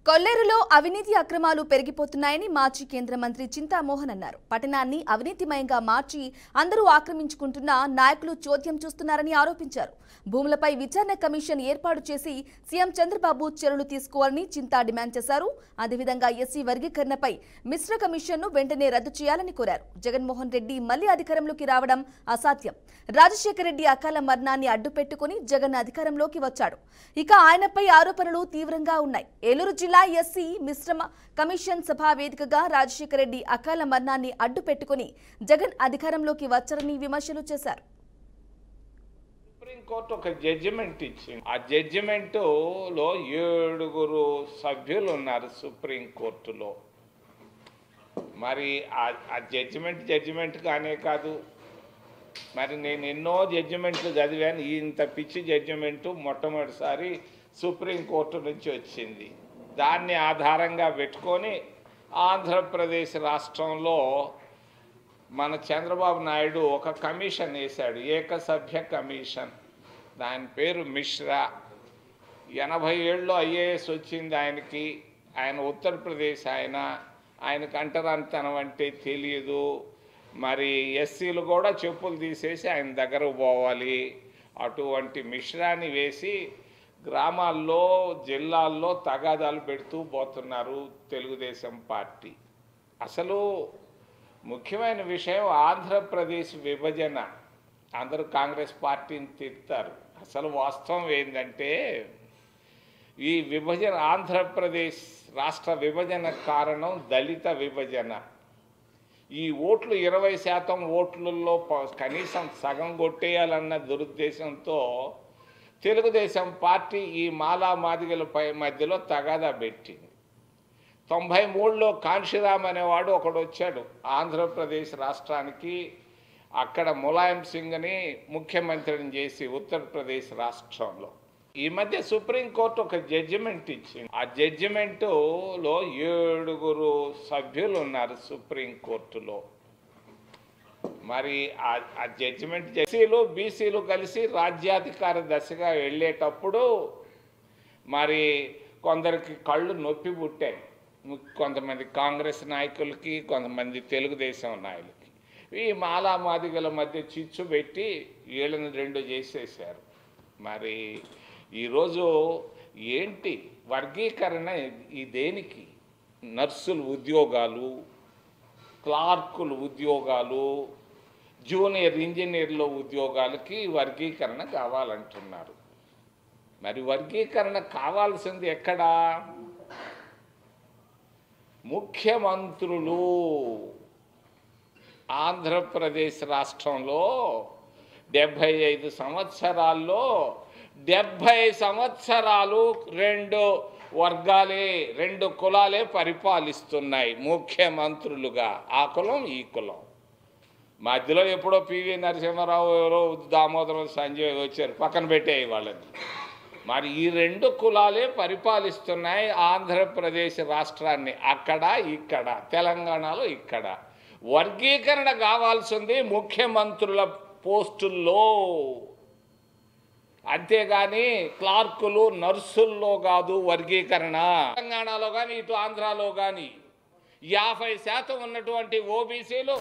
కొల్లేరులో అవినీతి అక్రమాలు పెరిగిపోతున్నాయని మాజీ కేంద్ర మంత్రి చింతామోహన్ అన్నారు. పట్టణాన్ని అవినీతిమయంగా మార్చి అందరూ ఆక్రమించుకుంటున్న నాయకులు చోద్యం చూస్తున్నారని ఆరోపించారు. భూములపై విచారణ కమిషన్ ఏర్పాటు చేసి సీఎం చంద్రబాబు చర్యలు తీసుకోవాలని చింతా డిమాండ్ చేశారు. అదేవిధంగా ఎస్సీ వర్గీకరణపై మిశ్ర కమిషన్ను వెంటనే రద్దు చేయాలని కోరారు. జగన్మోహన్ రెడ్డి మళ్లీ అధికారంలోకి రావడం అసాధ్యం. రాజశేఖర రెడ్డి అకాల మరణాన్ని అడ్డుపెట్టుకుని జగన్ అధికారంలోకి వచ్చాడు. ఇక ఆయనపై ఆరోపణలు తీవ్రంగా ఉన్నాయి. ఏలూరు జిల్లా ఎస్సీ మిశ్రమ కమిషన్ సభా వేదికగా రాజశేఖర రెడ్డి అకాల మరణాన్ని అడ్డుపెట్టుకుని జగన్ అధికారంలోకి వచ్చారని విమర్శలు చేశారు. సుప్రీంకోర్టు ఒక జడ్జిమెంట్ ఇచ్చింది. ఆ జడ్జిమెంటులో 7 సభ్యులు ఉన్నారు సుప్రీంకోర్టులో. మరి ఆ జడ్జిమెంట్ కానే కాదు. మరి నేను ఎన్నో జడ్జిమెంట్లు చదివాను. ఇంత పిచ్చి జడ్జిమెంటు మొట్టమొదటిసారి సుప్రీంకోర్టు నుంచి వచ్చింది. దాన్ని ఆధారంగా పెట్టుకొని ఆంధ్రప్రదేశ్ రాష్ట్రంలో మన చంద్రబాబు నాయుడు ఒక కమిషన్ వేశాడు, ఏకసభ్య కమిషన్. దాని పేరు మిశ్రా. 87లో ఐఏఎస్ వచ్చింది ఆయనకి. ఆయన ఉత్తరప్రదేశ్ ఆయనకు అంటరానితనం అంటే తెలియదు. మరి ఎస్సీలు కూడా చెప్పులు తీసేసి ఆయన దగ్గరకు పోవాలి. అటువంటి మిశ్రాని వేసి గ్రామాల్లో జిల్లాల్లో తగాదాలు పెడుతూ పోతున్నారు తెలుగుదేశం పార్టీ. అసలు ముఖ్యమైన విషయం ఆంధ్రప్రదేశ్ విభజన. అందరూ కాంగ్రెస్ పార్టీని తిడతారు. అసలు వాస్తవం ఏంటంటే ఈ విభజన, ఆంధ్రప్రదేశ్ రాష్ట్ర విభజన కారణం దళిత విభజన. ఈ ఓట్లు 20% ఓట్లలో కనీసం సగం కొట్టేయాలన్న దురుద్దేశంతో తెలుగుదేశం పార్టీ ఈ మాలా మాదిగలపై మధ్యలో తగాదా పెట్టింది. 93లో కాంశీరామ్ అనేవాడు ఒకడు వచ్చాడు ఆంధ్రప్రదేశ్ రాష్ట్రానికి. అక్కడ ములాయం సింగ్ని ముఖ్యమంత్రిని చేసి ఉత్తరప్రదేశ్ రాష్ట్రంలో. ఈ మధ్య సుప్రీంకోర్టు ఒక జడ్జిమెంట్ ఇచ్చింది. ఆ జడ్జిమెంటులో 7 సభ్యులు ఉన్నారు సుప్రీంకోర్టులో. మరి ఆ జడ్జిమెంట్ ఎస్సీలు బీసీలు కలిసి రాజ్యాధికార దశగా వెళ్ళేటప్పుడు మరి కొందరికి కళ్ళు నొప్పి పుట్టాయి. కొంతమంది కాంగ్రెస్ నాయకులకి, కొంతమంది తెలుగుదేశం నాయకులకి. ఈ మాలా మాదిగల మధ్య చిచ్చు పెట్టి వీళ్ళని 2 చేసేసారు. మరి ఈరోజు ఏంటి వర్గీకరణ? ఈ దేనికి? నర్సులు ఉద్యోగాలు, క్లార్కులు ఉద్యోగాలు, జూనియర్ ఇంజనీర్ల ఉద్యోగాలకి వర్గీకరణ కావాలంటున్నారు. మరి వర్గీకరణ కావాల్సింది ఎక్కడా? ముఖ్యమంత్రులు. ఆంధ్రప్రదేశ్ రాష్ట్రంలో 75 సంవత్సరాల్లో 70 సంవత్సరాలు 2 వర్గాలే, 2 కులాలే పరిపాలిస్తున్నాయి ముఖ్యమంత్రులుగా. ఆ కులం ఈ కులం. మధ్యలో ఎప్పుడో పివి నరసింహారావు, ఎవరో దామోదరం సంజయ్ వచ్చారు, పక్కన పెట్టేవి వాళ్ళని. మరి ఈ 2 కులాలే పరిపాలిస్తున్నాయి ఆంధ్రప్రదేశ్ రాష్ట్రాన్ని. అక్కడ ఇక్కడ, తెలంగాణలో ఇక్కడ. వర్గీకరణ కావాల్సింది ముఖ్యమంత్రుల పోస్టుల్లో, అంతేగాని క్లార్కులు నర్సుల్లో కాదు వర్గీకరణ. తెలంగాణలో కానీ ఇటు ఆంధ్రాలో కానీ 50% ఉన్నటువంటి ఓబీసీలు